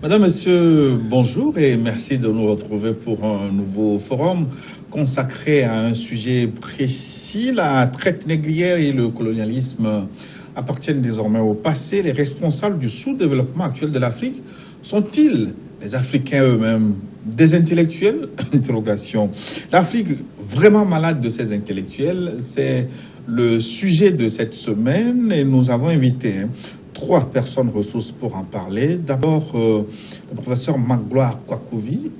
Madame, Monsieur, bonjour et merci de nous retrouver pour un nouveau forum consacré à un sujet précis. La traite négrière et le colonialisme appartiennent désormais au passé. Les responsables du sous-développement actuel de l'Afrique sont-ils les Africains eux-mêmes des intellectuels? Interrogation. L'Afrique vraiment malade de ses intellectuels, c'est le sujet de cette semaine et nous avons invité trois personnes ressources pour en parler. D'abord, le professeur Magloire Kwakovi.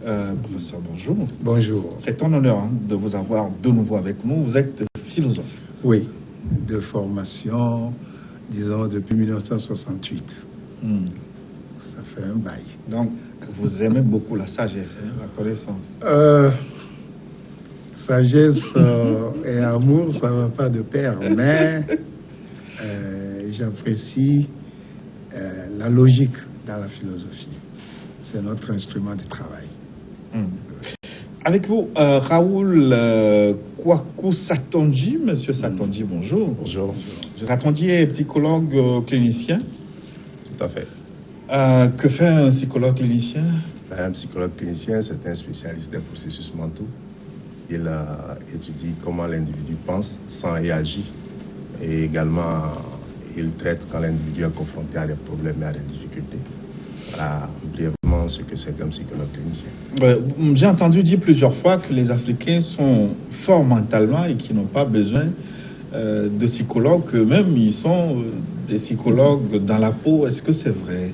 Professeur, bonjour. Bonjour. C'est un honneur de vous avoir de nouveau avec nous. Vous êtes philosophe. Oui, de formation, disons, depuis 1968. Ça fait un bail. Donc, vous aimez beaucoup la sagesse, la connaissance. Sagesse et amour, ça ne va pas de pair, mais j'apprécie la logique dans la philosophie. C'est notre instrument de travail. Avec vous, Raoul Kwaku Satonji. Monsieur Satonji, bonjour. Bonjour. Monsieur Satonji est psychologue clinicien. Tout à fait. Que fait un psychologue clinicien? Un psychologue clinicien, c'est un spécialiste des processus mentaux. Il étudie comment l'individu pense, sent et agit. Et également, il traite quand l'individu est confronté à des problèmes et à des difficultés. Voilà brièvement ce que c'est qu'un psychologue clinicien. J'ai entendu dire plusieurs fois que les Africains sont forts mentalement et qu'ils n'ont pas besoin de psychologues, qu'eux-mêmes ils sont des psychologues dans la peau. Est-ce que c'est vrai?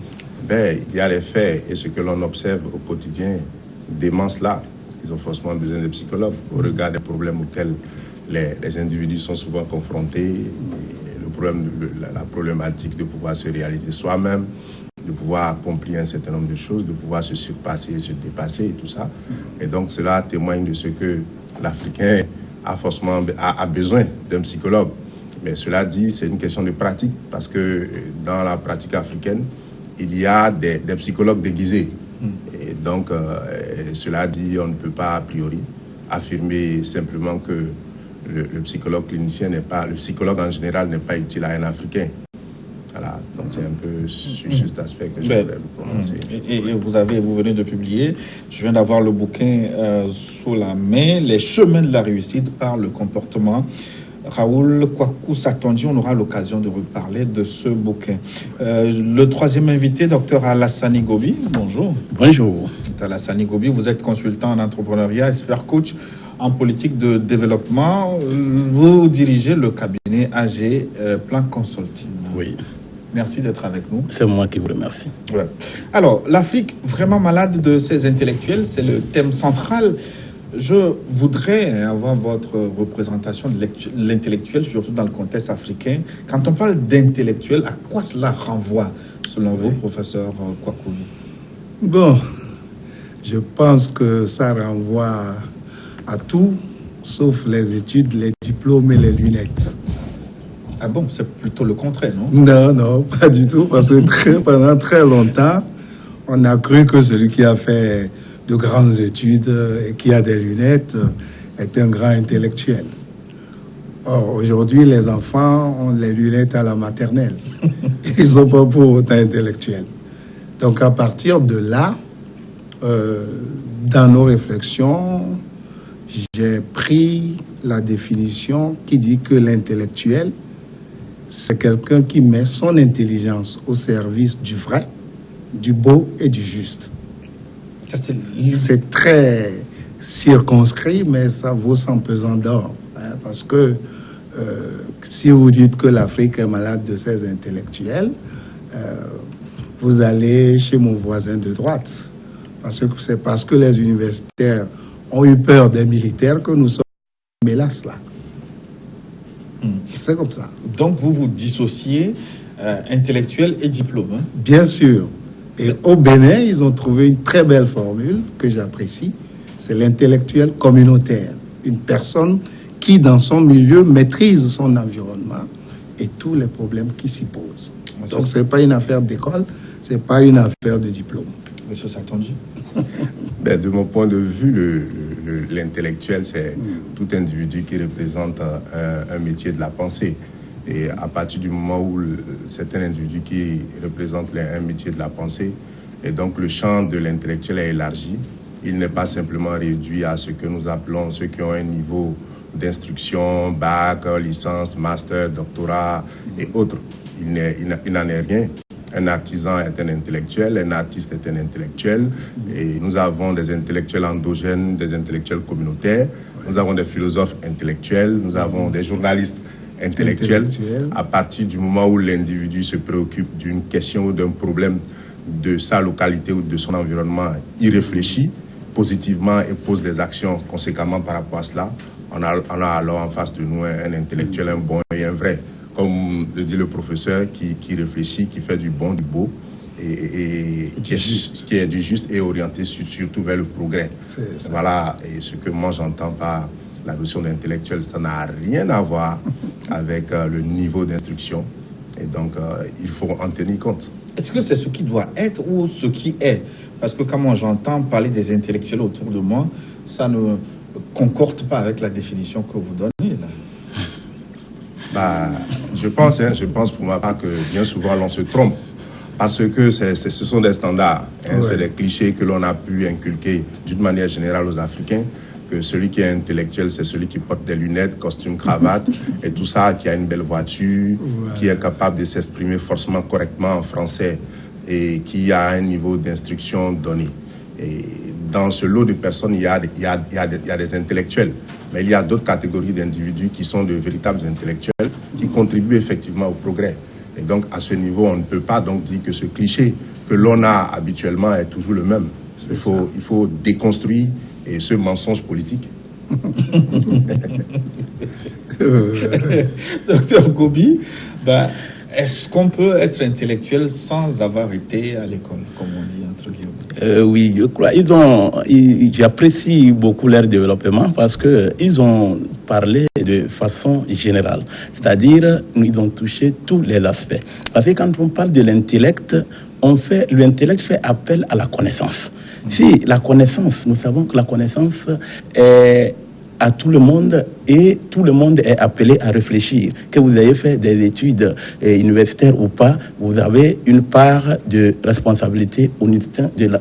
Il y a les faits et ce que l'on observe au quotidien dément cela. Ils ont forcément besoin de psychologues au regard des problèmes auxquels les individus sont souvent confrontés. La problématique de pouvoir se réaliser soi-même, de pouvoir accomplir un certain nombre de choses, de pouvoir se surpasser, se dépasser et tout ça. Et donc cela témoigne de ce que l'Africain a besoin d'un psychologue. Mais cela dit, c'est une question de pratique, parce que dans la pratique africaine, il y a des psychologues déguisés. Et donc, cela dit, on ne peut pas a priori affirmer simplement que le psychologue clinicien le psychologue en général n'est pas utile à un Africain. Voilà, donc c'est un peu sur cet aspect que je voulais vous prononcer. Et vous venez de publier, je viens d'avoir le bouquin sous la main, Les chemins de la réussite par le comportement. Raoul Kwaku Satonji, on aura l'occasion de reparler de ce bouquin. Le troisième invité, Dr Alassane Gobi, bonjour. Bonjour. Dr Alassane Gobi, vous êtes consultant en entrepreneuriat, expert coach en politique de développement. Vous dirigez le cabinet AG Plan Consulting. Oui. Merci d'être avec nous. C'est moi qui vous remercie. Ouais. Alors, l'Afrique vraiment malade de ses intellectuels, c'est le thème central. Je voudrais avoir votre représentation de l'intellectuel, surtout dans le contexte africain. Quand on parle d'intellectuel, à quoi cela renvoie, selon vous, professeur Kwaku? Bon, je pense que ça renvoie à tout, sauf les études, les diplômes et les lunettes. Ah bon, c'est plutôt le contraire, non? Non, pas du tout, parce que pendant très longtemps, on a cru que celui qui a fait de grandes études et qui a des lunettes est un grand intellectuel. Or, aujourd'hui, les enfants ont les lunettes à la maternelle. Ils ne sont pas pour autant intellectuels. Donc, à partir de là, dans nos réflexions, j'ai pris la définition qui dit que l'intellectuel, c'est quelqu'un qui met son intelligence au service du vrai, du beau et du juste. C'est très circonscrit, mais ça vaut son pesant d'or. Parce que si vous dites que l'Afrique est malade de ses intellectuels, vous allez chez mon voisin de droite. C'est parce que les universitaires ont eu peur des militaires que nous sommes hélas là. C'est comme ça. Donc vous dissociez intellectuel et diplôme. Hein? Bien sûr. Et au Bénin, ils ont trouvé une très belle formule que j'apprécie. C'est l'intellectuel communautaire. Une personne qui, dans son milieu, maîtrise son environnement et tous les problèmes qui s'y posent. Donc, ce n'est pas une affaire d'école, ce n'est pas une affaire de diplôme. Monsieur Satonji? De mon point de vue, l'intellectuel, c'est tout individu qui représente un métier de la pensée. Et à partir du moment où c'est un individu qui représente un métier de la pensée, Et donc, le champ de l'intellectuel est élargi. Il n'est pas simplement réduit à ce que nous appelons ceux qui ont un niveau d'instruction, bac, licence, master, doctorat et autres. Il n'en est rien. Un artisan est un intellectuel, un artiste est un intellectuel. Et nous avons des intellectuels endogènes, des intellectuels communautaires. Nous avons des philosophes intellectuels, nous avons des journalistes intellectuels. À partir du moment où l'individu se préoccupe d'une question ou d'un problème de sa localité ou de son environnement, il réfléchit positivement et pose des actions conséquemment par rapport à cela. On a alors en face de nous un intellectuel, un bon et un vrai. Comme le dit le professeur, qui réfléchit, qui fait du bon, du beau, et qui est du juste et orienté surtout vers le progrès. Voilà, et ce que moi j'entends par la notion d'intellectuel, ça n'a rien à voir avec le niveau d'instruction. Et donc, il faut en tenir compte. Est-ce que c'est ce qui doit être ou ce qui est? Parce que quand moi j'entends parler des intellectuels autour de moi, ça ne concorde pas avec la définition que vous donnez là. Je pense pour ma part que bien souvent l'on se trompe parce que ce sont des standards, c'est des clichés que l'on a pu inculquer d'une manière générale aux Africains, que celui qui est intellectuel, c'est celui qui porte des lunettes, costume, cravate et tout ça, qui a une belle voiture, qui est capable de s'exprimer forcément correctement en français et qui a un niveau d'instruction donné. Et dans ce lot de personnes, il y a des intellectuels. Mais il y a d'autres catégories d'individus qui sont de véritables intellectuels qui contribuent effectivement au progrès. Et donc, à ce niveau, on ne peut pas donc dire que ce cliché que l'on a habituellement est toujours le même. Il faut déconstruire et ce mensonge politique. Docteur Gobi, est-ce qu'on peut être intellectuel sans avoir été à l'école, comme on dit entre guillemets? Oui, je crois. J'apprécie beaucoup leur développement parce que ils ont parlé de façon générale, c'est-à-dire ils ont touché tous les aspects. Parce que quand on parle de l'intellect, l'intellect fait appel à la connaissance. Si la connaissance, nous savons que la connaissance est à tout le monde et tout le monde est appelé à réfléchir. Que vous ayez fait des études universitaires ou pas, vous avez une part de responsabilité au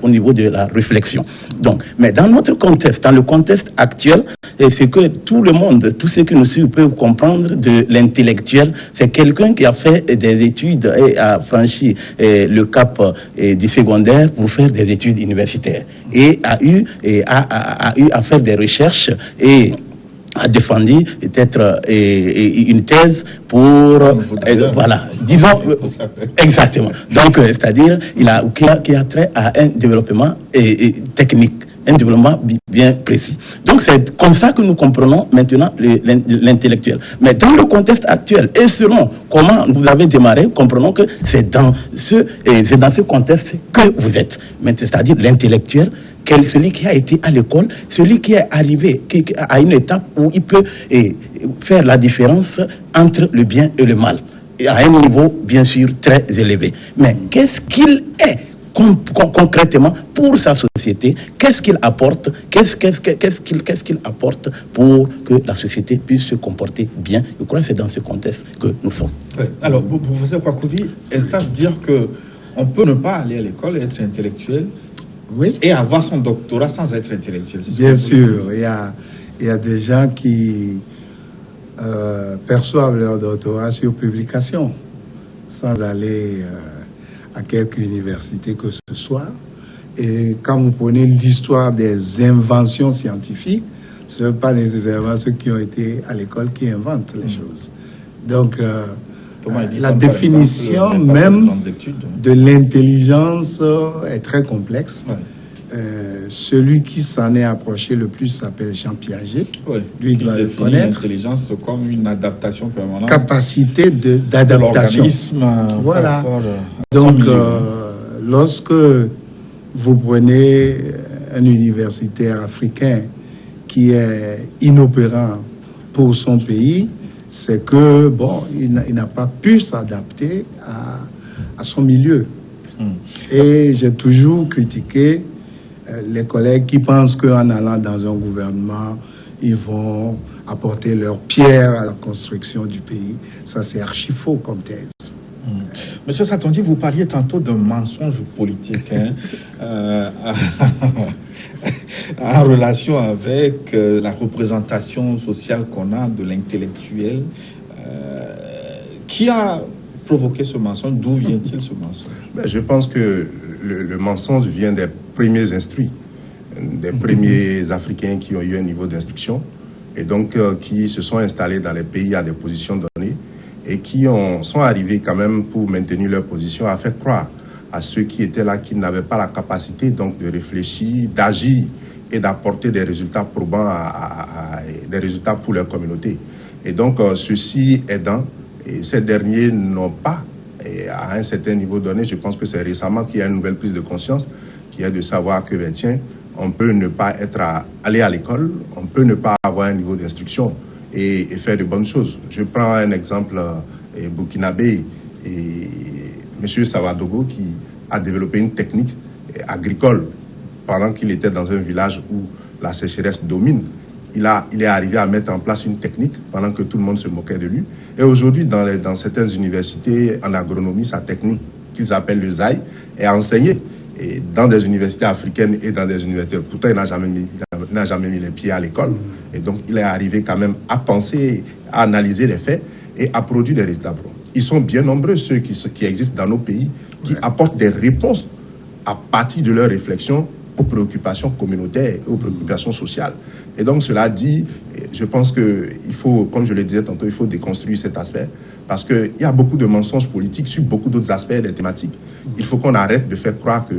niveau de la réflexion. Donc, mais dans notre contexte, dans le contexte actuel, c'est que tout le monde, tous ceux qui nous suivent peuvent comprendre de l'intellectuel, c'est quelqu'un qui a fait des études et a franchi le cap du secondaire pour faire des études universitaires et a eu à faire des recherches et a défendu peut-être une thèse pour voilà, disons exactement. Donc c'est-à-dire qui a trait à un développement technique, un développement bien précis. Donc c'est comme ça que nous comprenons maintenant l'intellectuel. Mais dans le contexte actuel et selon comment vous avez démarré, comprenons que c'est dans ce contexte que vous êtes. Mais c'est-à-dire l'intellectuel, celui qui a été à l'école, celui qui est arrivé à une étape où il peut faire la différence entre le bien et le mal, à un niveau bien sûr très élevé. Mais qu'est-ce qu'il est concrètement pour sa société? Qu'est-ce qu'il apporte? Qu'est-ce qu'il apporte pour que la société puisse se comporter bien? Je crois que c'est dans ce contexte que nous sommes. Alors, professeur Kwakouvi, ça veut dire que on peut ne pas aller à l'école et être intellectuel? Oui. Et avoir son doctorat sans être intellectuel. Bien sûr, il y a des gens qui perçoivent leur doctorat sur publication, sans aller à quelque université que ce soit. Et quand vous prenez l'histoire des inventions scientifiques, ce n'est pas nécessairement ceux qui ont été à l'école qui inventent les choses. Donc, la définition exemple, même de l'intelligence est très complexe. Ouais. Celui qui s'en est approché le plus s'appelle Jean Piaget. Ouais. Lui il doit le connaître. L'intelligence comme une adaptation permanente. Capacité d'adaptation. Voilà. Donc, lorsque vous prenez un universitaire africain qui est inopérant pour son pays, c'est que, il n'a pas pu s'adapter à son milieu. Et j'ai toujours critiqué les collègues qui pensent qu'en allant dans un gouvernement, ils vont apporter leur pierre à la construction du pays. Ça, c'est archi faux comme thèse. Monsieur Satondi, vous parliez tantôt d'un mensonge politique en relation avec la représentation sociale qu'on a de l'intellectuel. Qui a provoqué ce mensonge? D'où vient-il ce mensonge? Je pense que le mensonge vient des premiers instruits, des premiers Africains qui ont eu un niveau d'instruction et donc qui se sont installés dans les pays à des positions données et qui sont arrivés quand même pour maintenir leur position à faire croire à ceux qui étaient là qu'ils n'avaient pas la capacité donc de réfléchir, d'agir et d'apporter des résultats probants, des résultats pour leur communauté. Et donc ceci aidant, et ces derniers n'ont pas, et à un certain niveau donné, je pense que c'est récemment qu'il y a une nouvelle prise de conscience, qui est de savoir que, tiens, on peut ne pas aller à l'école, on peut ne pas avoir un niveau d'instruction et faire de bonnes choses. Je prends un exemple burkinabé, M. Savadogo, qui a développé une technique agricole pendant qu'il était dans un village où la sécheresse domine. Il est arrivé à mettre en place une technique pendant que tout le monde se moquait de lui. Et aujourd'hui, dans certaines universités en agronomie, sa technique qu'ils appellent le ZAI est enseignée et dans des universités africaines et dans des universités. Pourtant, il n'a jamais mis les pieds à l'école. Et donc, il est arrivé quand même à penser, à analyser les faits et à produire des résultats. Ils sont bien nombreux, ceux qui existent dans nos pays, qui apportent des réponses à partir de leurs réflexions aux préoccupations communautaires et aux préoccupations sociales. Et donc, cela dit, je pense qu'il faut, comme je le disais tantôt, il faut déconstruire cet aspect parce qu'il y a beaucoup de mensonges politiques sur beaucoup d'autres aspects des thématiques. Il faut qu'on arrête de faire croire que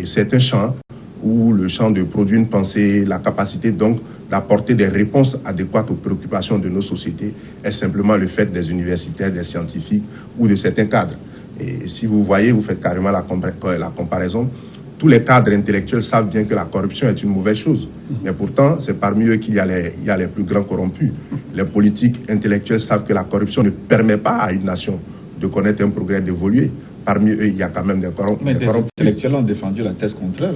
c'est un champ où le champ de produire une pensée, la capacité donc d'apporter des réponses adéquates aux préoccupations de nos sociétés est simplement le fait des universitaires, des scientifiques ou de certains cadres. Et si vous voyez, vous faites carrément la comparaison, tous les cadres intellectuels savent bien que la corruption est une mauvaise chose. Mais pourtant, c'est parmi eux qu'il y a les plus grands corrompus. Les politiques intellectuels savent que la corruption ne permet pas à une nation de connaître un progrès, d'évoluer. Parmi eux, il y a quand même des corrompus. Mais des intellectuels ont défendu la thèse contraire.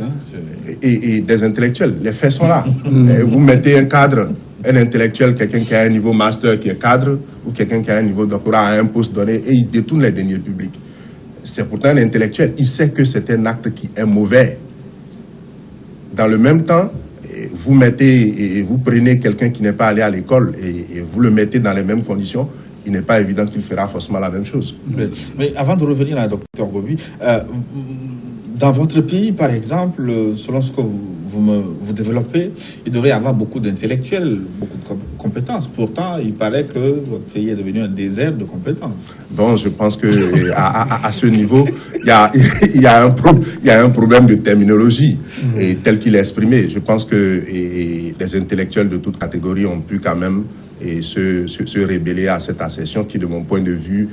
Et des intellectuels, les faits sont là. Vous mettez un cadre, un intellectuel, quelqu'un qui a un niveau master qui est cadre, ou quelqu'un qui a un niveau doctorat à un poste donné, et il détourne les deniers publics. C'est pourtant un intellectuel. Il sait que c'est un acte qui est mauvais. Dans le même temps, vous prenez quelqu'un qui n'est pas allé à l'école et vous le mettez dans les mêmes conditions, il n'est pas évident qu'il fera forcément la même chose. Mais avant de revenir à Dr Gobi, dans votre pays, par exemple, selon ce que vous développez, il devrait y avoir beaucoup d'intellectuels, beaucoup de compétences. Pourtant, il paraît que votre pays est devenu un désert de compétences. Bon, je pense que à ce niveau, il y a un problème de terminologie et tel qu'il est exprimé. Je pense que les intellectuels de toutes catégories ont pu quand même se rébeller à cette assertion qui, de mon point de vue,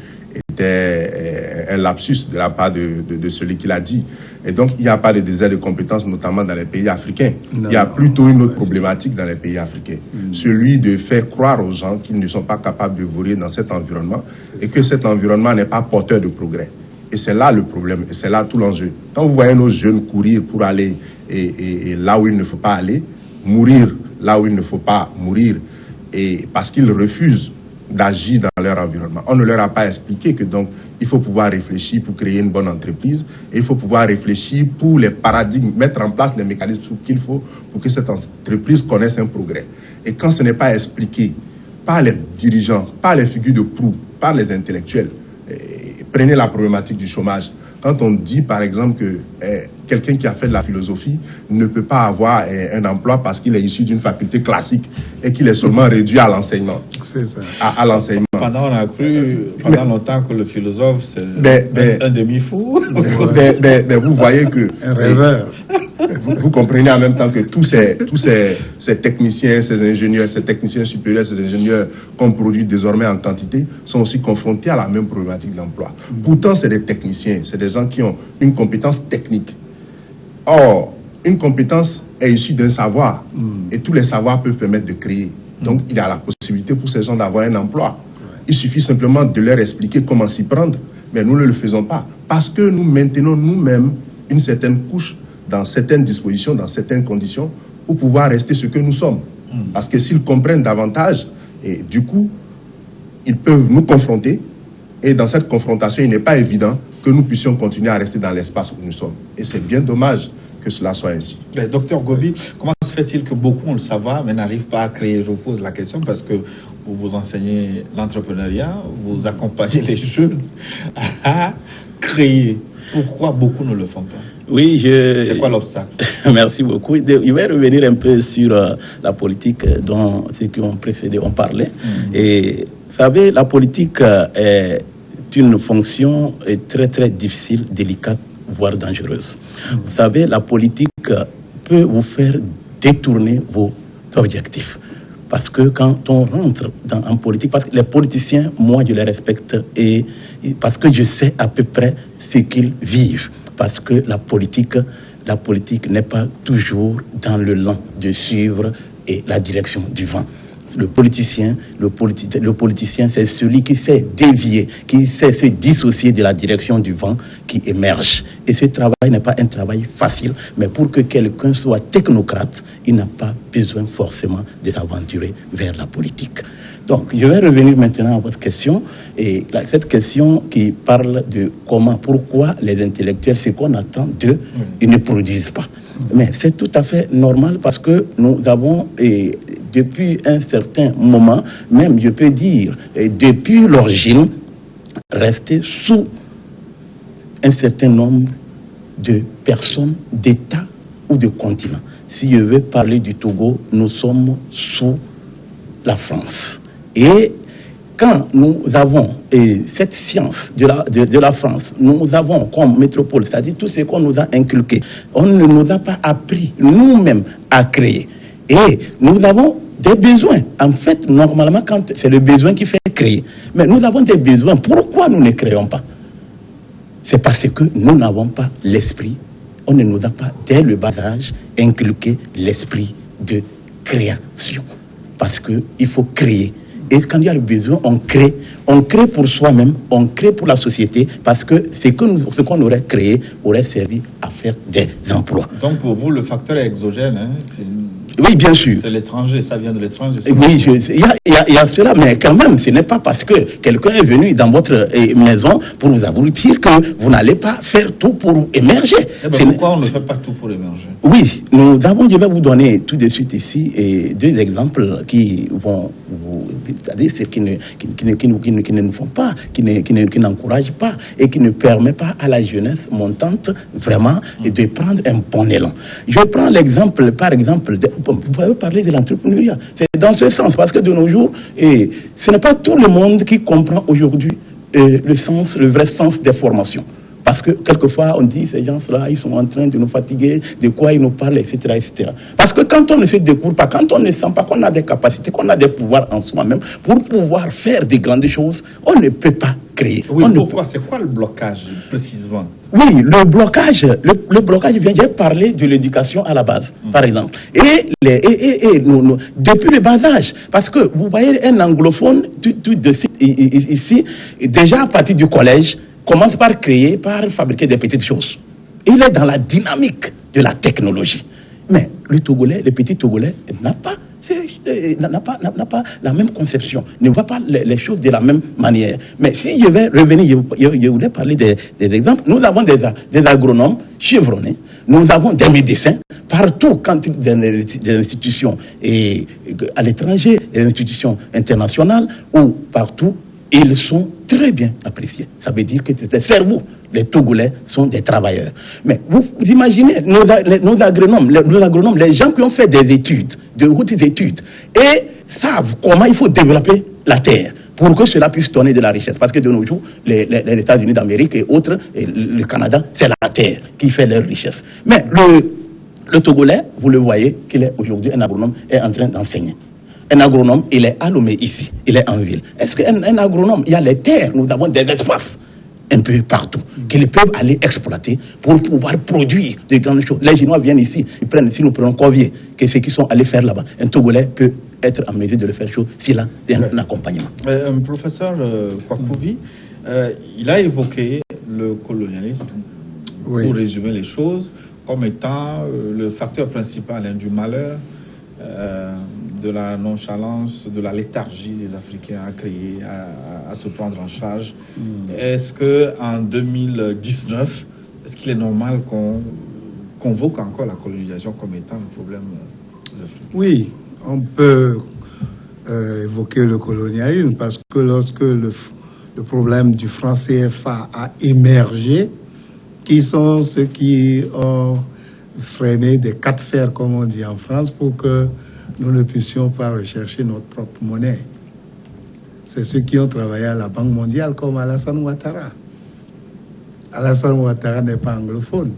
était un lapsus de la part de celui qui l'a dit. Et donc, il n'y a pas de désert de compétences, notamment dans les pays africains. Il y a plutôt une autre problématique dans les pays africains. Celui de faire croire aux gens qu'ils ne sont pas capables d'évoluer dans cet environnement et que cet environnement n'est pas porteur de progrès. Et c'est là le problème, et c'est là tout l'enjeu. Quand vous voyez nos jeunes courir pour aller et là où il ne faut pas aller, mourir là où il ne faut pas mourir, et parce qu'ils refusent d'agir dans leur environnement. On ne leur a pas expliqué que donc il faut pouvoir réfléchir pour créer une bonne entreprise et il faut pouvoir réfléchir pour les paradigmes, mettre en place les mécanismes qu'il faut pour que cette entreprise connaisse un progrès. Et quand ce n'est pas expliqué par les dirigeants, par les figures de proue, par les intellectuels, prenez la problématique du chômage. Quand on dit, par exemple, que quelqu'un qui a fait de la philosophie ne peut pas avoir un emploi parce qu'il est issu d'une faculté classique et qu'il est seulement réduit à l'enseignement. C'est ça. À l'enseignement. Pendant, on a cru, pendant longtemps que le philosophe, c'est un demi-fou. Mais vous voyez que... Un rêveur. Vous comprenez en même temps que tous ces techniciens, ces ingénieurs, ces techniciens supérieurs, ces ingénieurs qu'on produit désormais en quantité, sont aussi confrontés à la même problématique d'emploi. Pourtant, c'est des techniciens, c'est des gens qui ont une compétence technique. Or, une compétence est issue d'un savoir, et tous les savoirs peuvent permettre de créer. Donc, il y a la possibilité pour ces gens d'avoir un emploi. Il suffit simplement de leur expliquer comment s'y prendre, mais nous ne le faisons pas, parce que nous maintenons nous-mêmes une certaine couche dans certaines dispositions, dans certaines conditions, pour pouvoir rester ce que nous sommes. Parce que s'ils comprennent davantage, et du coup, ils peuvent nous confronter Et dans cette confrontation, il n'est pas évident que nous puissions continuer à rester dans l'espace où nous sommes. Et c'est bien dommage que cela soit ainsi. Docteur Gobi, comment se fait-il que beaucoup, on le savoir, mais n'arrivent pas à créer? Je vous pose la question parce que vous enseignez l'entrepreneuriat, vous accompagnez les jeunes à créer. Pourquoi beaucoup ne le font pas? Oui, c'est quoi l'obstacle? Merci beaucoup. Je vais revenir un peu sur la politique dont ceux qui ont précédé ont parlé. Et vous savez, la politique est une fonction très très difficile, délicate, voire dangereuse. Vous savez, la politique peut vous faire détourner vos objectifs. Parce que quand on rentre en politique, parce que les politiciens, moi je les respecte et parce que je sais à peu près ce qu'ils vivent. Parce que la politique n'est pas toujours dans le lent de suivre et la direction du vent. Le politicien, c'est celui qui sait dévier, qui sait se dissocier de la direction du vent qui émerge. Et ce travail n'est pas un travail facile, mais pour que quelqu'un soit technocrate, il n'a pas besoin forcément de s'aventurer vers la politique. Donc, je vais revenir maintenant à votre question. Et cette question qui parle de pourquoi les intellectuels, ce qu'on attend d'eux, ils ne produisent pas. Mais c'est tout à fait normal parce que nous avons, depuis un certain moment, même je peux dire, depuis l'origine, resté sous un certain nombre de personnes, d'États ou de continents. Si je veux parler du Togo, nous sommes sous la France. Et quand nous avons cette science de la France, nous avons comme métropole, c'est-à-dire tout ce qu'on nous a inculqué, on ne nous a pas appris nous-mêmes à créer. Et nous avons des besoins. En fait, normalement, quand c'est le besoin qui fait créer. Mais nous avons des besoins. Pourquoi nous ne créons pas? C'est parce que nous n'avons pas l'esprit. On ne nous a pas, dès le bas âge, inculqué l'esprit de création. Parce qu'il faut créer. Et quand il y a le besoin, on crée pour soi-même, on crée pour la société, parce que ce qu'on aurait créé aurait servi à faire des emplois. Donc pour vous, le facteur est exogène, hein? Oui, bien sûr. C'est l'étranger, ça vient de l'étranger. Oui, il y a cela, mais quand même, ce n'est pas parce que quelqu'un est venu dans votre maison pour vous abrutir que vous n'allez pas faire tout pour émerger. Pourquoi on ne fait pas tout pour émerger? Oui, je vais vous donner tout de suite ici deux exemples qui vont vous, c'est-à-dire qui ne nous font pas, qui n'encouragent pas et qui ne permettent pas à la jeunesse montante vraiment de prendre un bon élan. Je prends l'exemple, par exemple, vous pouvez parler de l'entrepreneuriat. C'est dans ce sens, parce que de nos jours, ce n'est pas tout le monde qui comprend aujourd'hui le vrai sens des formations. Parce que quelquefois, on dit, ces gens-là, ils sont en train de nous fatiguer, de quoi ils nous parlent, etc., etc. Parce que quand on ne se découvre pas, quand on ne sent pas qu'on a des capacités, qu'on a des pouvoirs en soi-même, pour pouvoir faire des grandes choses, on ne peut pas créer. Oui, pourquoi? C'est quoi le blocage, précisément? Oui, le blocage vient, j'ai parlé de l'éducation à la base, par exemple. Et depuis le bas âge, parce que vous voyez un anglophone, ici, déjà à partir du collège, commence par créer, par fabriquer des petites choses. Il est dans la dynamique de la technologie. Mais le petit Togolais n'a pas la même conception, ne voit pas les choses de la même manière. Mais si je vais revenir, je voulais parler des exemples. Nous avons des agronomes chevronnés, nous avons des médecins partout, quand des institutions et à l'étranger, des institutions internationales ou partout. Ils sont très bien appréciés. Ça veut dire que c'est des cerveaux. Les Togolais sont des travailleurs. Mais vous imaginez, nos agronomes, les gens qui ont fait des études, de hautes études, et savent comment il faut développer la terre pour que cela puisse donner de la richesse. Parce que de nos jours, les États-Unis d'Amérique et autres, et le Canada, c'est la terre qui fait leur richesse. Mais le Togolais, vous le voyez, qu'il est aujourd'hui un agronome, est en train d'enseigner. Un agronome, il est à Lomé ici, il est en ville. Est-ce qu'un agronome, il y a les terres, nous avons des espaces un peu partout, qu'ils peuvent aller exploiter pour pouvoir produire de grandes choses. Les Chinois viennent ici, si nous prenons Corvier, que ceux qui sont allés faire là-bas, un Togolais peut être en mesure de le faire chose s'il a un accompagnement. Professeur Kwakouvi, il a évoqué le colonialisme, pour résumer les choses, comme étant le facteur principal du malheur de la nonchalance, de la léthargie des Africains à créer, à se prendre en charge. Est-ce qu'en 2019, est-ce qu'il est normal qu'on convoque encore la colonisation comme étant le problème de l'Afrique? Oui, on peut évoquer le colonialisme parce que lorsque le problème du franc CFA a émergé, qui sont ceux qui ont freiné des quatre fers, comme on dit en France, pour que nous ne puissions pas rechercher notre propre monnaie. C'est ceux qui ont travaillé à la Banque mondiale, comme Alassane Ouattara. Alassane Ouattara n'est pas anglophone,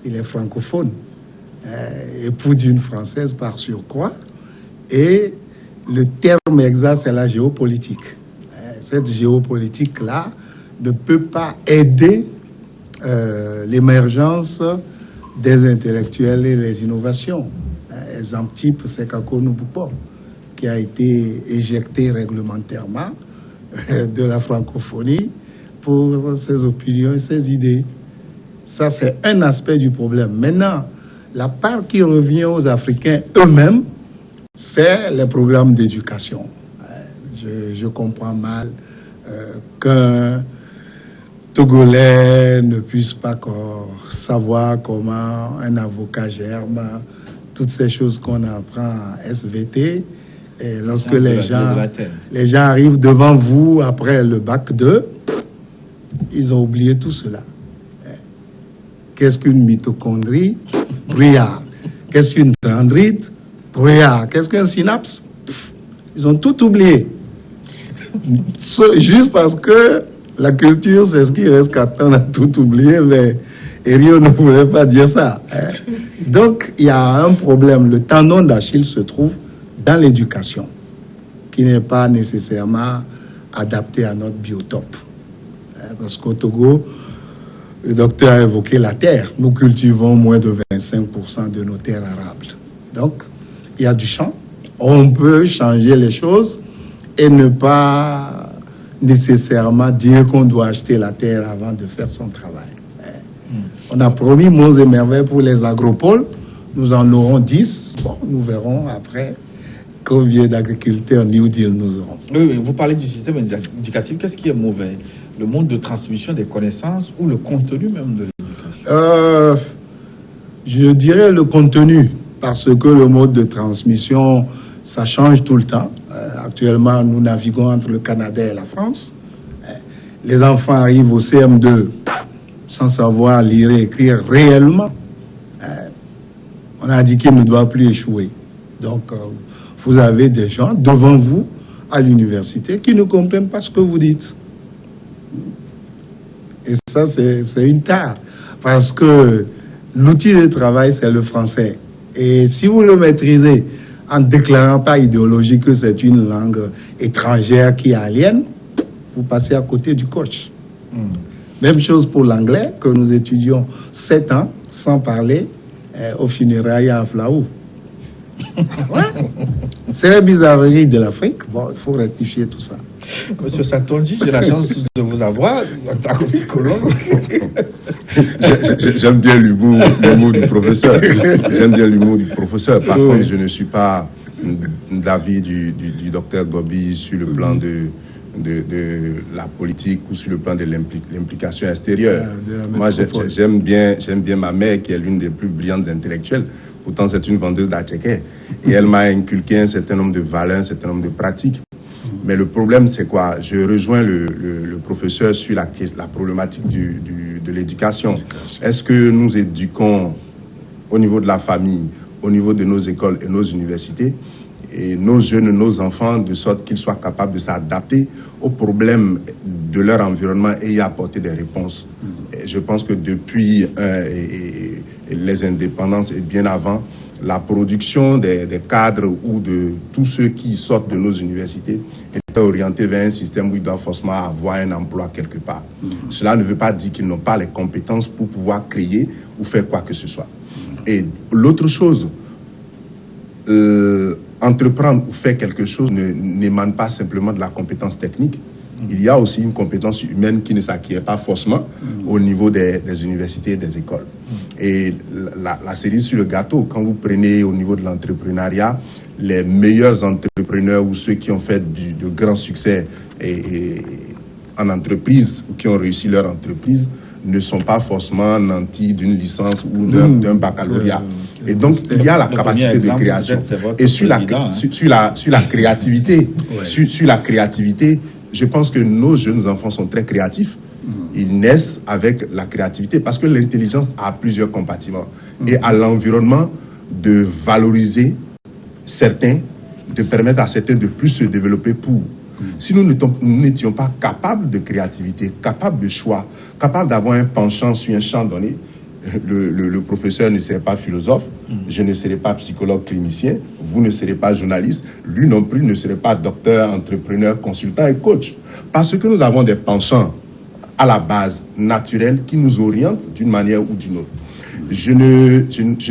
il est francophone, époux d'une Française par surcroît, et le terme exact, c'est la géopolitique. Cette géopolitique-là ne peut pas aider l'émergence des intellectuels et les innovations. Exemple type, c'est Kako Nubupo, qui a été éjecté réglementairement de la francophonie pour ses opinions et ses idées. Ça, c'est un aspect du problème. Maintenant, la part qui revient aux Africains eux-mêmes, c'est les programmes d'éducation. Je comprends mal qu'un Togolais ne puisse pas savoir comment un avocat germe, toutes ces choses qu'on apprend à SVT. Et lorsque les gens arrivent devant vous après le bac 2, ils ont oublié tout cela. Qu'est-ce qu'une mitochondrie? Brouillard. Qu'est-ce qu'une dendrite? Brouillard. Qu'est-ce qu'un synapse? Ils ont tout oublié. Juste parce que la culture, c'est ce qui reste quand on a tout oublié, mais Hério ne voulait pas dire ça. Donc, il y a un problème. Le tendon d'Achille se trouve dans l'éducation, qui n'est pas nécessairement adapté à notre biotope. Parce qu'au Togo, le docteur a évoqué la terre. Nous cultivons moins de 25% de nos terres arables. Donc, il y a du champ. On peut changer les choses et ne pas nécessairement dire qu'on doit acheter la terre avant de faire son travail. On a promis monts et merveilles pour les agropoles. Nous en aurons 10. Bon, nous verrons après combien d'agriculteurs New Deal nous aurons. Oui, vous parlez du système éducatif. Qu'est-ce qui est mauvais? Le mode de transmission des connaissances ou le contenu même de l'éducation? Je dirais le contenu, parce que le mode de transmission, ça change tout le temps. Actuellement, nous naviguons entre le Canada et la France. Les enfants arrivent au CM2 sans savoir lire et écrire réellement. On a dit qu'ils ne doivent plus échouer. Donc, vous avez des gens devant vous à l'université qui ne comprennent pas ce que vous dites. Et ça, c'est une tare. Parce que l'outil de travail, c'est le français. Et si vous le maîtrisez en ne déclarant pas idéologie que c'est une langue étrangère qui est aliène, vous passez à côté du coach. Même chose pour l'anglais, que nous étudions 7 ans sans parler au funérailles à Flaou. Ouais. C'est la bizarrerie de l'Afrique. Bon, il faut rectifier tout ça. Monsieur Satonji, j'ai la chance de vous avoir en tant que psychologue. J'aime bien l'humour du professeur. Par contre, je ne suis pas d'avis du docteur Gobi sur le plan de la politique ou sur le plan de l'implication extérieure. Moi, j'aime bien ma mère, qui est l'une des plus brillantes intellectuelles. Pourtant, c'est une vendeuse d'atchèque. Et elle m'a inculqué un certain nombre de valeurs, un certain nombre de pratiques. Mais le problème, c'est quoi? Je rejoins le professeur sur la problématique de l'éducation. Est-ce que nous éduquons au niveau de la famille, au niveau de nos écoles et nos universités, et nos jeunes, nos enfants, de sorte qu'ils soient capables de s'adapter aux problèmes de leur environnement et y apporter des réponses? Et je pense que depuis les indépendances et bien avant, la production des cadres ou de tous ceux qui sortent de nos universités est orientée vers un système où ils doivent forcément avoir un emploi quelque part. Cela ne veut pas dire qu'ils n'ont pas les compétences pour pouvoir créer ou faire quoi que ce soit. Et l'autre chose, entreprendre ou faire quelque chose n'émane pas simplement de la compétence technique. Il y a aussi une compétence humaine qui ne s'acquiert pas forcément au niveau des universités et des écoles. Et la cerise sur le gâteau, quand vous prenez au niveau de l'entrepreneuriat, les meilleurs entrepreneurs ou ceux qui ont fait de grands succès en entreprise ou qui ont réussi leur entreprise ne sont pas forcément nantis d'une licence ou d'un baccalauréat. Et donc, il y a la capacité de création. Et sur la créativité, sur la créativité, je pense que nos jeunes enfants sont très créatifs. Ils naissent avec la créativité parce que l'intelligence a plusieurs compartiments. Et à l'environnement de valoriser certains, de permettre à certains de plus se développer pour. Si nous n'étions pas capables de créativité, capables de choix, capables d'avoir un penchant sur un champ donné, le professeur ne serait pas philosophe, je ne serais pas psychologue clinicien, vous ne serez pas journaliste, lui non plus ne serait pas docteur, entrepreneur, consultant et coach. Parce que nous avons des penchants à la base naturels qui nous orientent d'une manière ou d'une autre. Je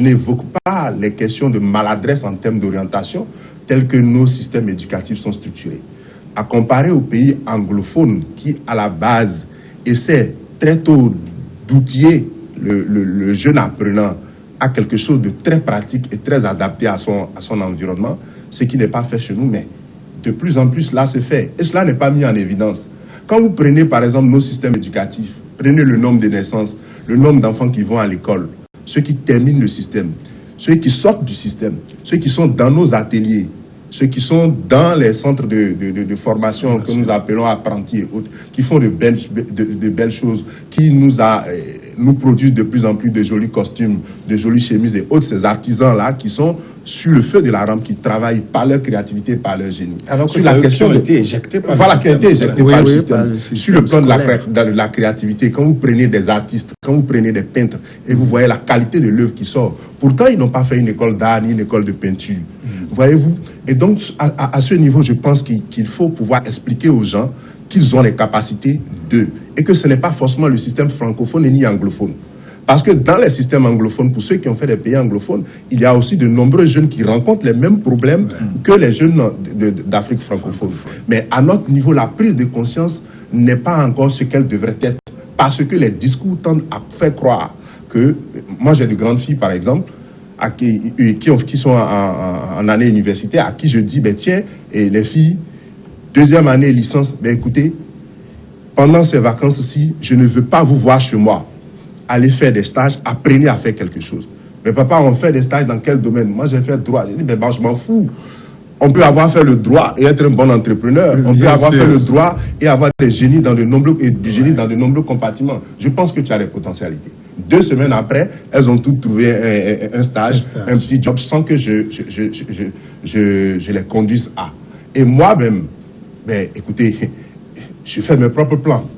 n'évoque pas les questions de maladresse en termes d'orientation telles que nos systèmes éducatifs sont structurés. À comparer aux pays anglophones qui, à la base, essaient très tôt d'outiller le jeune apprenant à quelque chose de très pratique et très adapté à son environnement, ce qui n'est pas fait chez nous, mais de plus en plus, là, se fait. Et cela n'est pas mis en évidence. Quand vous prenez, par exemple, nos systèmes éducatifs, prenez le nombre de naissances, le nombre d'enfants qui vont à l'école, ceux qui terminent le système, ceux qui sortent du système, ceux qui sont dans nos ateliers, ceux qui sont dans les centres de formation que nous appelons apprentis et autres, qui font de belles choses, qui nous produisent de plus en plus de jolis costumes, de jolies chemises et autres, ces artisans-là qui sont sur le feu de la rampe, qui travaillent par leur créativité, par leur génie. Alors que la question a été éjectée par le système. Sur le plan de la créativité, quand vous prenez des artistes, quand vous prenez des peintres, et vous voyez la qualité de l'œuvre qui sort, pourtant ils n'ont pas fait une école d'art ni une école de peinture. Voyez-vous? Et donc, à ce niveau, je pense qu'il faut pouvoir expliquer aux gens qu'ils ont les capacités d'eux. Et que ce n'est pas forcément le système francophone ni anglophone. Parce que dans les systèmes anglophones, pour ceux qui ont fait des pays anglophones, il y a aussi de nombreux jeunes qui rencontrent les mêmes problèmes que les jeunes d'Afrique francophone. Mais à notre niveau, la prise de conscience n'est pas encore ce qu'elle devrait être. Parce que les discours tendent à faire croire que... Moi, j'ai de grandes filles, par exemple, qui sont en année universitaire, à qui je dis, tiens, et les filles, deuxième année licence, écoutez, pendant ces vacances-ci, je ne veux pas vous voir chez moi. Allez faire des stages, apprenez à faire quelque chose. Mais papa, on fait des stages dans quel domaine? Moi, j'ai fait droit. J'ai dit, je m'en fous. On peut avoir fait le droit et être un bon entrepreneur. On peut avoir fait le droit et avoir des génies dans de nombreux compartiments. Je pense que tu as les potentialités. 2 semaines après, elles ont toutes trouvé un stage, un petit job, sans que je les conduise à. Et moi-même, écoutez, je fais mes propres plans.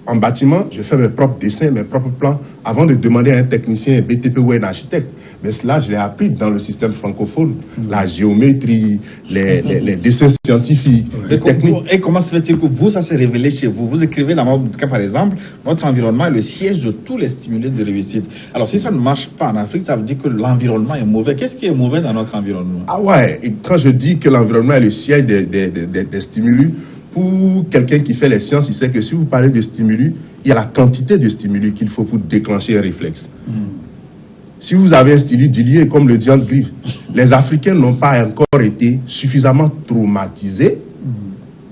En bâtiment, je fais mes propres dessins, mes propres plans, avant de demander à un technicien, un BTP ou un architecte. Mais cela, je l'ai appris dans le système francophone. La géométrie, les dessins scientifiques, les techniques. Et comment se fait-il que vous, ça s'est révélé chez vous? Vous écrivez dans votre cas, par exemple, notre environnement est le siège de tous les stimulés de réussite. Alors, si ça ne marche pas en Afrique, ça veut dire que l'environnement est mauvais. Qu'est-ce qui est mauvais dans notre environnement? Ah ouais, et quand je dis que l'environnement est le siège des stimuli, pour quelqu'un qui fait les sciences, il sait que si vous parlez de stimuli, il y a la quantité de stimuli qu'il faut pour déclencher un réflexe. Si vous avez un stimuli dilué, comme le dit Andrew, les Africains n'ont pas encore été suffisamment traumatisés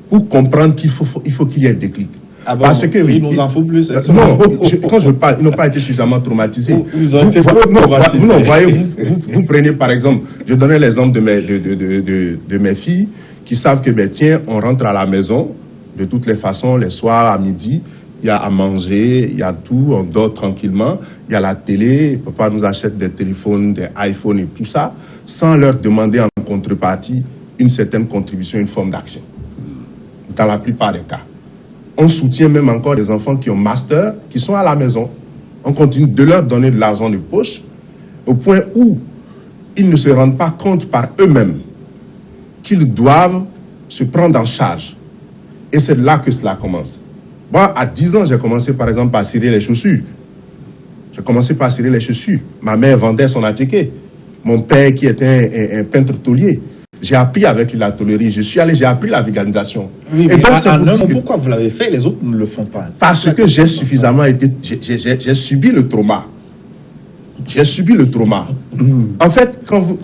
pour comprendre qu'il faut qu'il y ait un déclic. Ah bon, parce que il nous en faut plus. Quand je parle, ils n'ont pas été suffisamment traumatisés. Ils ont été traumatisés. Vous prenez par exemple, je donnais l'exemple de mes filles qui savent que, tiens, on rentre à la maison, de toutes les façons, les soirs, à midi, il y a à manger, il y a tout, on dort tranquillement, il y a la télé, papa nous achète des téléphones, des iPhones et tout ça, sans leur demander en contrepartie une certaine contribution, une forme d'action. Dans la plupart des cas. On soutient même encore des enfants qui ont master, qui sont à la maison. On continue de leur donner de l'argent de poche, au point où ils ne se rendent pas compte par eux-mêmes qu'ils doivent se prendre en charge. Et c'est là que cela commence. Moi, à 10 ans, j'ai commencé par exemple à cirer les chaussures. J'ai commencé par cirer les chaussures. Ma mère vendait son attiqué. Mon père, qui était un peintre taulier, j'ai appris avec lui la tôlerie. J'ai appris la vulgarisation. Oui, et donc, pourquoi vous l'avez fait, les autres ne le font pas? Parce que j'ai suffisamment été... J'ai subi le trauma. j'ai subi le trauma. En fait, quand vous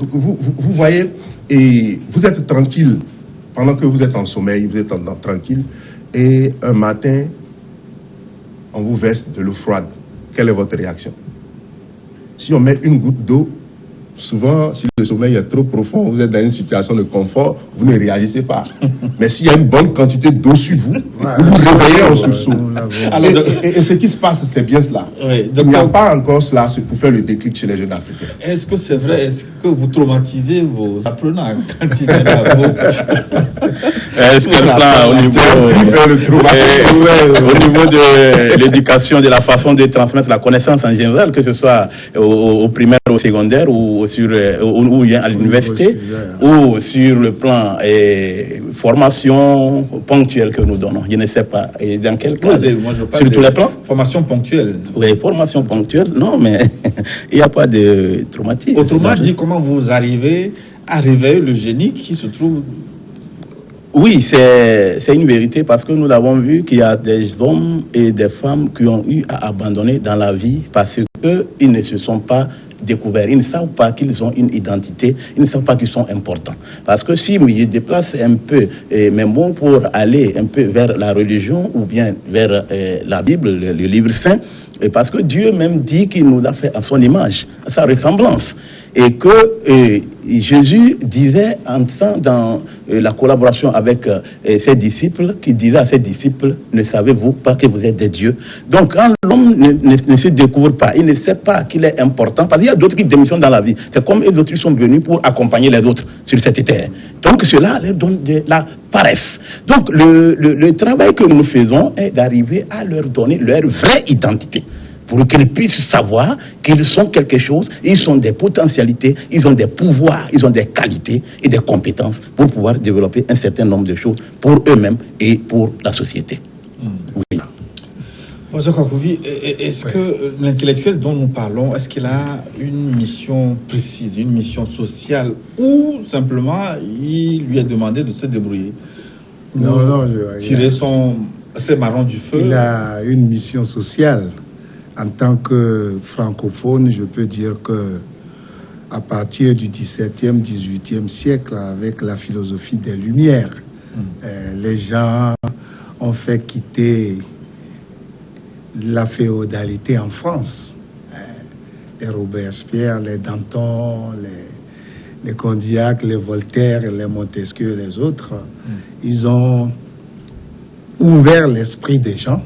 voyez, et vous êtes tranquille, pendant que vous êtes en sommeil, vous êtes tranquille, et un matin, on vous verse de l'eau froide. Quelle est votre réaction? Si on met une goutte d'eau, souvent, si le sommeil est trop profond, vous êtes dans une situation de confort, vous ne réagissez pas. Mais s'il y a une bonne quantité d'eau sur vous, vous vous réveillez en sursaut. Et ce qui se passe, c'est bien cela. Oui, il n'y a pas encore cela pour faire le déclic chez les jeunes Africains. Est-ce que c'est vrai? Est-ce que vous traumatisez vos apprenants quand ils viennent à vous? Est-ce que là, au niveau de l'éducation, de la façon de transmettre la connaissance en général, que ce soit au primaire, au secondaire ou à l'université, ou sur le plan formation ponctuelle que nous donnons, je ne sais pas. Et dans quel cas? Moi, je parle sur tous les plans? Formation ponctuelle. Oui, formation ponctuelle, non, mais il n'y a pas de traumatisme. Autrement dit, comment vous arrivez à réveiller le génie qui se trouve... Oui, c'est une vérité parce que nous l'avons vu qu'il y a des hommes et des femmes qui ont eu à abandonner dans la vie parce qu'ils ne se sont pas découverts. Ils ne savent pas qu'ils ont une identité, ils ne savent pas qu'ils sont importants. Parce que si je déplace un peu mes mots pour aller un peu vers la religion ou bien vers la Bible, le livre saint, parce que Dieu même dit qu'il nous a fait à son image, à sa ressemblance. Et que Jésus disait en temps dans la collaboration avec ses disciples, qui disait à ses disciples, ne savez-vous pas que vous êtes des dieux? Donc quand l'homme ne se découvre pas, il ne sait pas qu'il est important, parce qu'il y a d'autres qui démissionnent dans la vie. C'est comme les autres qui sont venus pour accompagner les autres sur cette terre. Donc cela leur donne de la paresse. Donc le travail que nous faisons est d'arriver à leur donner leur vraie identité, pour qu'ils puissent savoir qu'ils sont quelque chose, ils ont des potentialités, ils ont des pouvoirs, ils ont des qualités et des compétences pour pouvoir développer un certain nombre de choses pour eux-mêmes et pour la société. Oui. Monsieur Kwakovi, est-ce que l'intellectuel dont nous parlons, est-ce qu'il a une mission précise, une mission sociale, ou simplement il lui est demandé de se débrouiller? Non, tirer ses marrons du feu. Il a une mission sociale. En tant que francophone, je peux dire que à partir du XVIIe, XVIIIe siècle, avec la philosophie des Lumières, les gens ont fait quitter la féodalité en France. Les Robespierre, les Danton, les Condillac, les Voltaire, les Montesquieu et les autres, ils ont ouvert l'esprit des gens.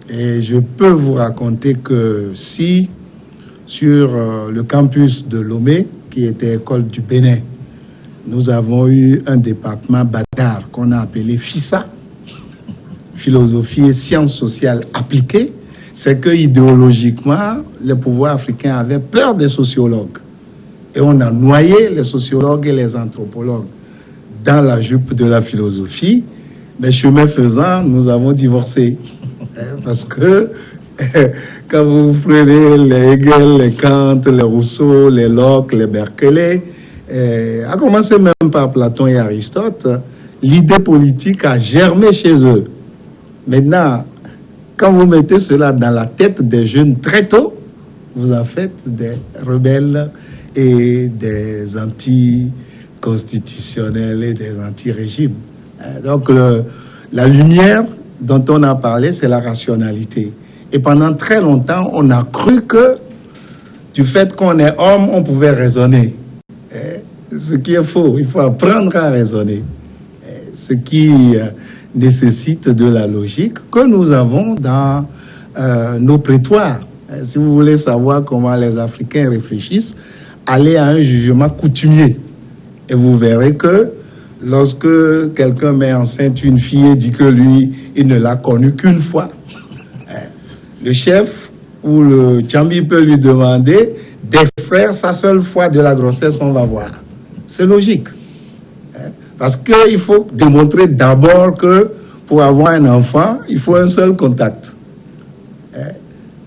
Et je peux vous raconter que si, sur le campus de Lomé, qui était école du Bénin, nous avons eu un département bâtard qu'on a appelé FISA, philosophie et sciences sociales appliquées, c'est que idéologiquement, le pouvoir africain avait peur des sociologues. Et on a noyé les sociologues et les anthropologues dans la jupe de la philosophie. Mais chemin faisant, nous avons divorcé. Parce que quand vous prenez les Hegel, les Kant, les Rousseau, les Locke, les Berkeley, à commencer même par Platon et Aristote, l'idée politique a germé chez eux. Maintenant, quand vous mettez cela dans la tête des jeunes très tôt, vous en faites des rebelles et des anti-constitutionnels et des anti-régimes. Donc, la lumière dont on a parlé, c'est la rationalité. Et pendant très longtemps, on a cru que du fait qu'on est homme, on pouvait raisonner. Ce qui est faux, il faut apprendre à raisonner. Ce qui nécessite de la logique que nous avons dans nos prétoires. Si vous voulez savoir comment les Africains réfléchissent, allez à un jugement coutumier. Et vous verrez que lorsque quelqu'un met enceinte une fille et dit que lui, il ne l'a connue qu'une fois, le chef ou le Tchambi peut lui demander d'extraire sa seule fois de la grossesse, on va voir. C'est logique. Parce qu'il faut démontrer d'abord que pour avoir un enfant, il faut un seul contact.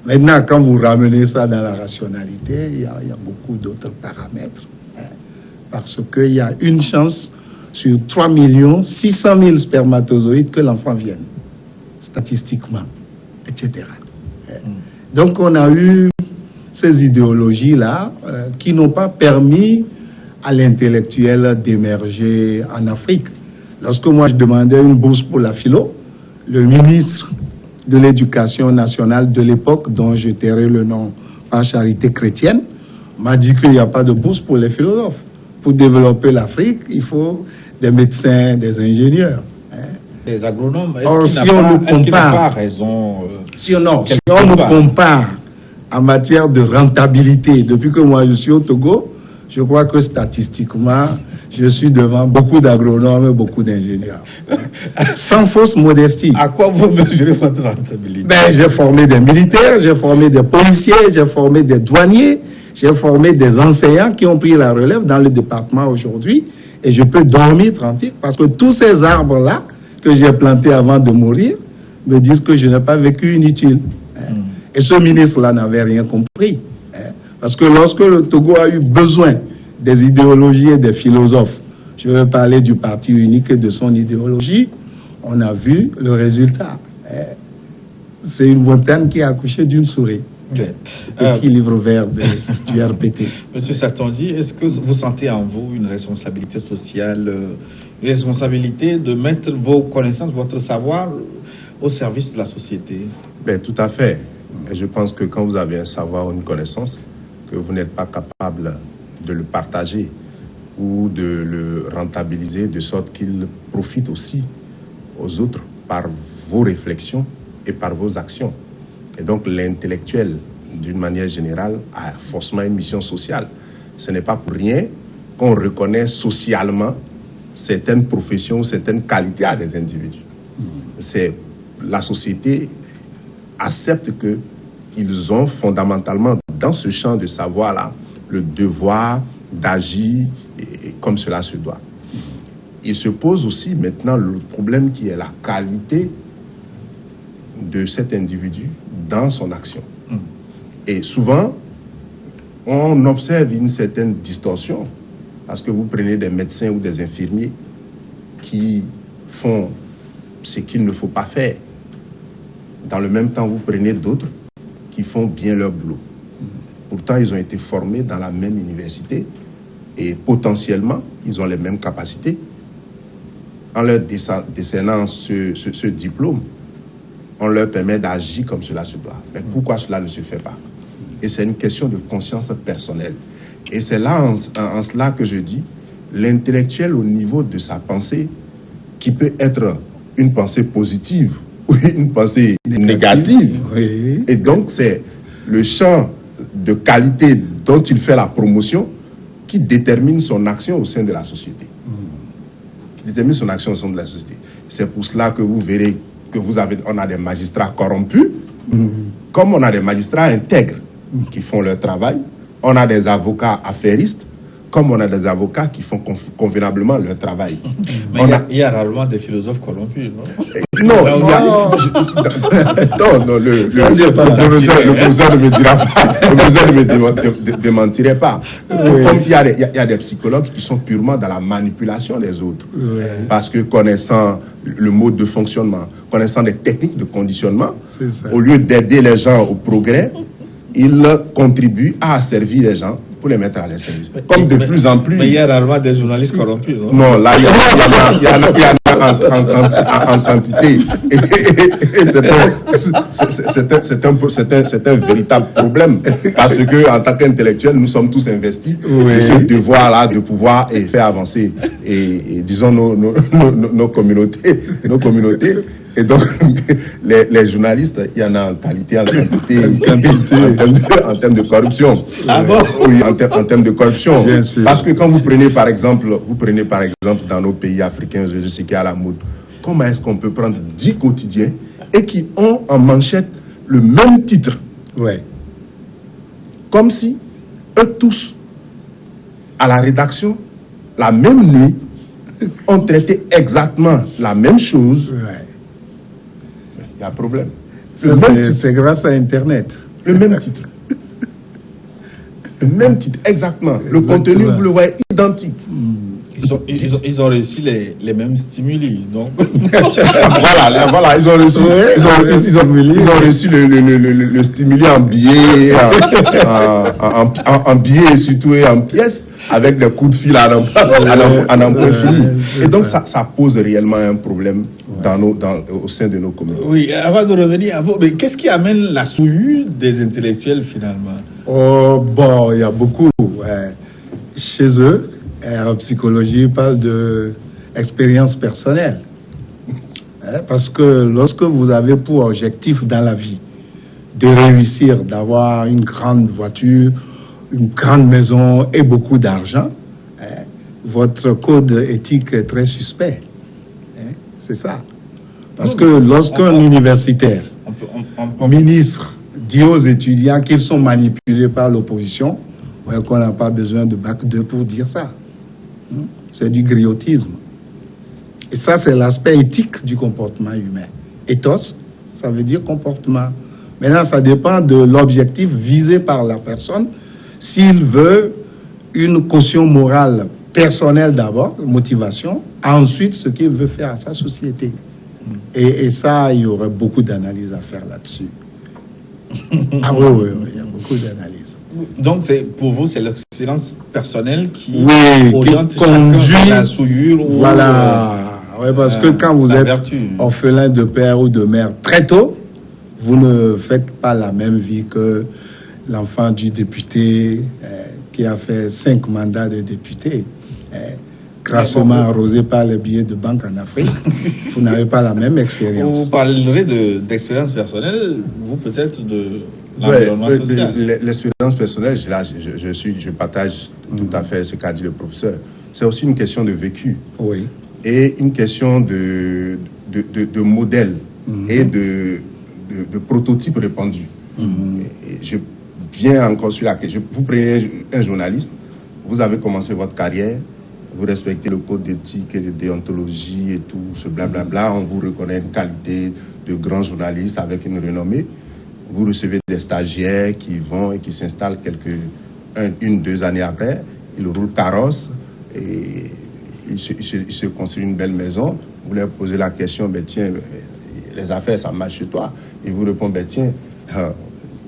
Maintenant, quand vous ramenez ça dans la rationalité, il y a beaucoup d'autres paramètres. Parce qu'il y a une chance sur 3 600 000 spermatozoïdes que l'enfant vienne, statistiquement, etc. Donc on a eu ces idéologies-là qui n'ont pas permis à l'intellectuel d'émerger en Afrique. Lorsque moi je demandais une bourse pour la philo, le ministre de l'Éducation nationale de l'époque, dont je tairai le nom par charité chrétienne, m'a dit qu'il n'y a pas de bourse pour les philosophes. Pour développer l'Afrique, il faut des médecins, des ingénieurs. Des agronomes. Est-ce qu'il n'a pas raison Si on nous compare en matière de rentabilité, depuis que moi je suis au Togo, je crois que statistiquement, je suis devant beaucoup d'agronomes et beaucoup d'ingénieurs. Sans fausse modestie. À quoi vous mesurez votre rentabilité? J'ai formé des militaires, j'ai formé des policiers, j'ai formé des douaniers, j'ai formé des enseignants qui ont pris la relève dans le département aujourd'hui. Et je peux dormir tranquille parce que tous ces arbres-là que j'ai plantés avant de mourir me disent que je n'ai pas vécu inutile. Et ce ministre-là n'avait rien compris. Parce que lorsque le Togo a eu besoin des idéologies et des philosophes, je veux parler du parti unique et de son idéologie, on a vu le résultat. C'est une montagne qui a accouché d'une souris. Petit livre vert du RPT. Monsieur Satondi, est-ce que vous sentez en vous une responsabilité sociale, une responsabilité de mettre vos connaissances, votre savoir au service de la société? Tout à fait. Et je pense que quand vous avez un savoir ou une connaissance, que vous n'êtes pas capable de le partager ou de le rentabiliser de sorte qu'il profite aussi aux autres par vos réflexions et par vos actions. Et donc l'intellectuel, d'une manière générale, a forcément une mission sociale. Ce n'est pas pour rien qu'on reconnaît socialement certaines professions, certaines qualités à des individus. C'est la société accepte qu'ils ont fondamentalement dans ce champ de savoir-là le devoir d'agir comme cela se doit. Il se pose aussi maintenant le problème qui est la qualité de cet individu dans son action. Et souvent, on observe une certaine distorsion parce que vous prenez des médecins ou des infirmiers qui font ce qu'il ne faut pas faire. Dans le même temps, vous prenez d'autres qui font bien leur boulot. Pourtant, ils ont été formés dans la même université et potentiellement, ils ont les mêmes capacités. En leur décernant ce diplôme, on leur permet d'agir comme cela se doit. Mais pourquoi cela ne se fait pas? Et c'est une question de conscience personnelle. Et c'est là, en cela que je dis, l'intellectuel au niveau de sa pensée, qui peut être une pensée positive ou une pensée négative. Oui. Et donc, c'est le champ de qualité dont il fait la promotion qui détermine son action au sein de la société. Qui détermine son action au sein de la société. C'est pour cela que vous verrez que on a des magistrats corrompus, comme on a des magistrats intègres qui font leur travail. On a des avocats affairistes, comme on a des avocats qui font convenablement leur travail. Mais il y a rarement des philosophes corrompus, non? Non, le professeur ne me dira pas, le professeur ne me démentirait pas. Oui. Comme il y a des psychologues qui sont purement dans la manipulation des autres. Oui. Parce que connaissant le mode de fonctionnement, connaissant les techniques de conditionnement, au lieu d'aider les gens au progrès, ils contribuent à asservir les gens pour les mettre à leur service. Comme de plus en plus... Mais il y a rarement des journalistes corrompus, non? Non, là, il y en a en quantité. Et c'est un véritable problème. Parce que en tant qu'intellectuels, nous sommes tous investis de ce devoir-là de pouvoir faire avancer et disons nos communautés. Et donc, les journalistes, il y en a en qualité, en quantité, en termes de corruption. Ah bon? Oui, en termes de corruption. Bien sûr. Parce que quand vous prenez par exemple dans nos pays africains, je sais qu'il y a la mode, comment est-ce qu'on peut prendre 10 quotidiens et qui ont en manchette le même titre? Ouais. Comme si eux tous, à la rédaction, la même nuit, ont traité exactement la même chose. Ouais. Il y a un problème. C'est grâce à Internet. Le même titre. Le même titre, exactement. Le contenu, vous le voyez, identique. Ils ont reçu les mêmes stimuli, donc. voilà, ils ont reçu le stimuli en billets, en billets et surtout en pièces, avec des coups de fil à n'en fini. Et donc ça pose réellement un problème au sein de nos communautés. Oui, avant de revenir à vous, mais qu'est-ce qui amène la souillure des intellectuels finalement? Oh, bon, il y a beaucoup. Chez eux, en psychologie, ils parlent d'expérience personnelle. Parce que lorsque vous avez pour objectif dans la vie de réussir, d'avoir une grande voiture, une grande maison et beaucoup d'argent, votre code éthique est très suspect. C'est ça. Parce que lorsqu'un universitaire, ministre, dit aux étudiants qu'ils sont manipulés par l'opposition, qu'on n'a pas besoin de bac 2 pour dire ça. C'est du griotisme. Et ça, c'est l'aspect éthique du comportement humain. Ethos, ça veut dire comportement. Maintenant, ça dépend de l'objectif visé par la personne. S'il veut une caution morale personnelle d'abord, motivation, ensuite ce qu'il veut faire à sa société. Et ça, il y aurait beaucoup d'analyses à faire là-dessus. Ah oui, il y a beaucoup d'analyses. Donc, pour vous, c'est l'expérience personnelle qui oriente conduit la souillure. Voilà. Parce que quand vous êtes orphelin de père ou de mère très tôt, vous ne faites pas la même vie que l'enfant du député qui a fait 5 mandats de député, grassement arrosé par les billets de banque en Afrique. Vous n'avez pas la même expérience. Vous parlerez d'expérience personnelle, vous peut-être de l'environnement social. L'expérience personnelle, je partage tout à fait ce qu'a dit le professeur. C'est aussi une question de vécu. Oui. Et une question de modèle et de prototype répandu. Et je viens encore sur la question. Vous prenez un journaliste, vous avez commencé votre carrière, vous respectez le code d'éthique et de déontologie et tout ce blablabla, on vous reconnaît une qualité de grand journaliste avec une renommée. Vous recevez des stagiaires qui vont et qui s'installent une, 2 années après, ils roulent carrosse et ils se construisent une belle maison. Vous leur posez la question, tiens, les affaires, ça marche chez toi. Ils vous répondent, tiens,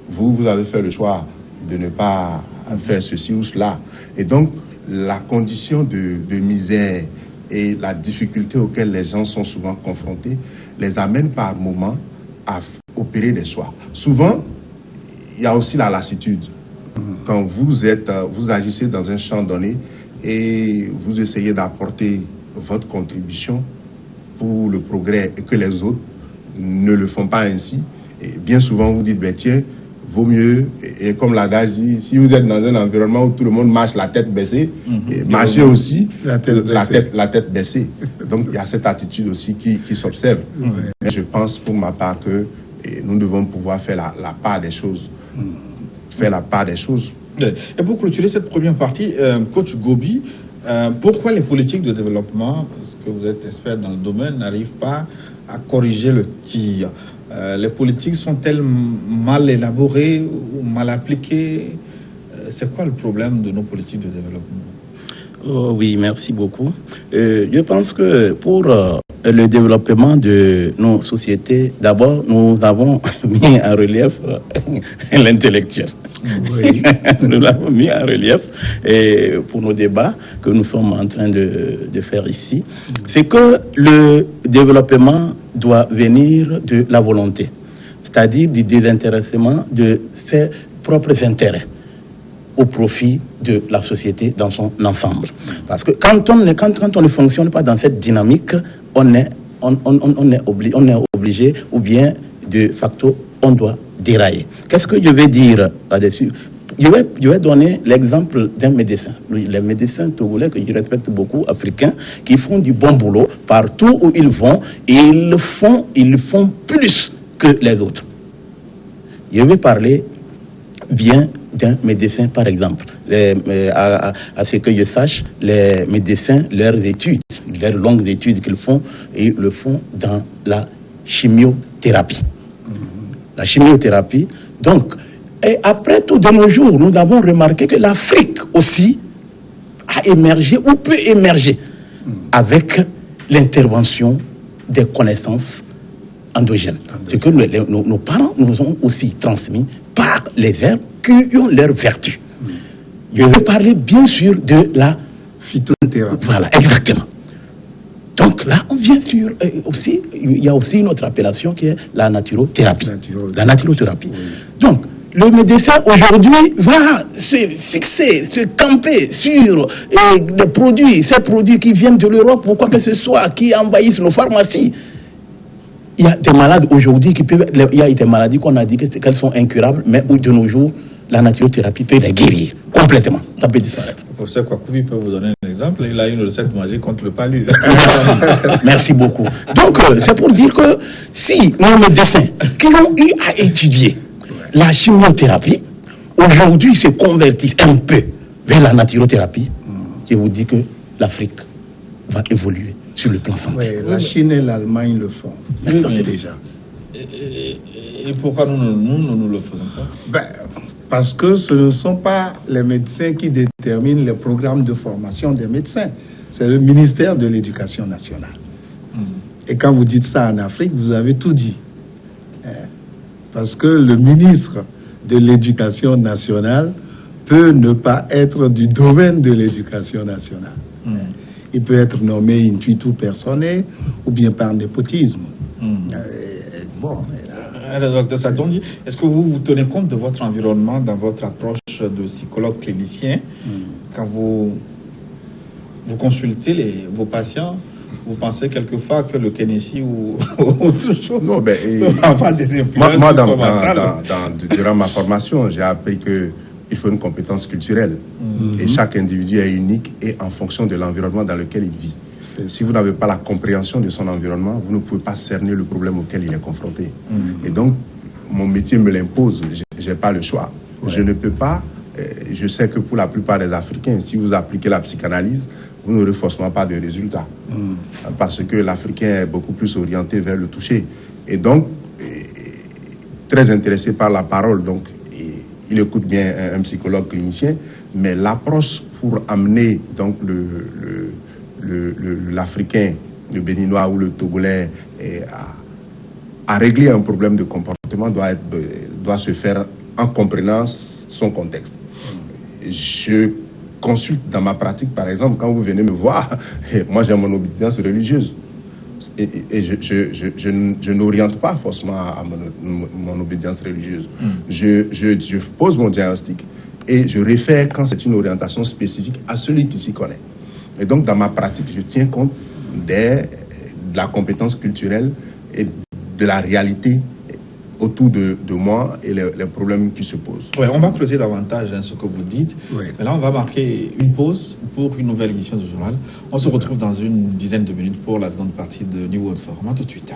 vous avez fait le choix de ne pas faire ceci ou cela. Et donc, la condition de misère et la difficulté auxquelles les gens sont souvent confrontés les amène par moments à opérer des choix. Souvent, il y a aussi la lassitude. Quand vous agissez dans un champ donné et vous essayez d'apporter votre contribution pour le progrès et que les autres ne le font pas ainsi, et bien souvent vous dites, tiens, vaut mieux, et comme l'adage dit, si vous êtes dans un environnement où tout le monde marche la tête baissée, marchez aussi la tête baissée. Donc il y a cette attitude aussi qui s'observe. Mais je pense pour ma part que nous devons pouvoir faire la part des choses. Faire la part des choses. Et pour clôturer cette première partie, coach Gobi, pourquoi les politiques de développement, parce que vous êtes expert dans le domaine, n'arrivent pas à corriger le tir? Les politiques sont-elles mal élaborées ou mal appliquées? C'est quoi le problème de nos politiques de développement? Oui, merci beaucoup. Je pense que pour le développement de nos sociétés, d'abord, nous avons mis en relief l'intellectuel. Oui. Nous l'avons mis en relief pour nos débats que nous sommes en train de faire ici. C'est que le développement doit venir de la volonté, c'est-à-dire du désintéressement de ses propres intérêts au profit de la société dans son ensemble. Parce que quand on ne fonctionne pas dans cette dynamique, on est obligé, ou bien de facto, on doit dérailler. Qu'est-ce que je vais dire là-dessus? Je vais donner l'exemple d'un médecin. Les médecins togolais que je respecte beaucoup, africains, qui font du bon boulot partout où ils vont, et ils font plus que les autres. Je vais parler bien d'un médecin, par exemple. À ce que je sache, les médecins, leurs études, leurs longues études qu'ils font, ils le font dans la chimiothérapie. La chimiothérapie, donc, et après tout, de nos jours, nous avons remarqué que l'Afrique aussi a émergé ou peut émerger avec l'intervention des connaissances endogènes. Ce que nos parents nous ont aussi transmis par les herbes qui ont leurs vertus. Je veux parler bien sûr de la phytothérapie. Voilà, exactement. Donc là, on vient sur aussi, il y a aussi une autre appellation qui est la naturothérapie. La naturothérapie. Oui. Donc, le médecin aujourd'hui va se fixer, se camper sur des produits, ces produits qui viennent de l'Europe ou quoi que ce soit, qui envahissent nos pharmacies. Il y a des malades aujourd'hui il y a des maladies qu'on a dit qu'elles sont incurables, mais de nos jours, la naturothérapie peut les guérir complètement. Ça peut disparaître. Le professeur Kwakouvi peut vous donner un exemple. Il a une recette magique contre le palu. Merci beaucoup. Donc, c'est pour dire que si nos médecins qui ont eu à étudier la chimiothérapie, aujourd'hui se convertissent un peu vers la naturothérapie, je vous dis que l'Afrique va évoluer sur le plan santé. Oui, la Chine et l'Allemagne le font. Déjà. Et pourquoi nous ne le faisons pas? Parce que ce ne sont pas les médecins qui déterminent les programmes de formation des médecins. C'est le ministère de l'Éducation nationale. Et quand vous dites ça en Afrique, vous avez tout dit. Parce que le ministre de l'Éducation nationale peut ne pas être du domaine de l'Éducation nationale. Il peut être nommé intuitu personae ou bien par népotisme. Alors, docteur Satongi, est-ce que vous tenez compte de votre environnement dans votre approche de psychologue clinicien quand vous consultez vos patients? Vous pensez quelquefois que le Kennedy ou autre chose avoir des influences durant ma formation, j'ai appris qu'il faut une compétence culturelle. Et chaque individu est unique et en fonction de l'environnement dans lequel il vit. Si vous n'avez pas la compréhension de son environnement, vous ne pouvez pas cerner le problème auquel il est confronté. Et donc, mon métier me l'impose. Je n'ai pas le choix. Je ne peux pas. Je sais que pour la plupart des Africains, si vous appliquez la psychanalyse, vous n'aurez forcément pas de résultat. Parce que l'Africain est beaucoup plus orienté vers le toucher. Et donc, très intéressé par la parole. Donc, il écoute bien un psychologue clinicien. Mais l'approche pour amener donc l'Africain, le Béninois ou le Togolais à régler un problème de comportement doit se faire en comprenant son contexte. Je consulte dans ma pratique, par exemple, quand vous venez me voir, moi j'ai mon obédience religieuse. Et je n'oriente pas forcément à mon obédience religieuse. Je pose mon diagnostic et je réfère quand c'est une orientation spécifique à celui qui s'y connaît. Et donc, dans ma pratique, je tiens compte de la compétence culturelle et de la réalité autour de moi et les problèmes qui se posent. Ouais, on va creuser davantage ce que vous dites. Mais là, on va marquer une pause pour une nouvelle édition du journal. On se retrouve dans une dizaine de minutes pour la seconde partie de New World Forum. À tout de suite.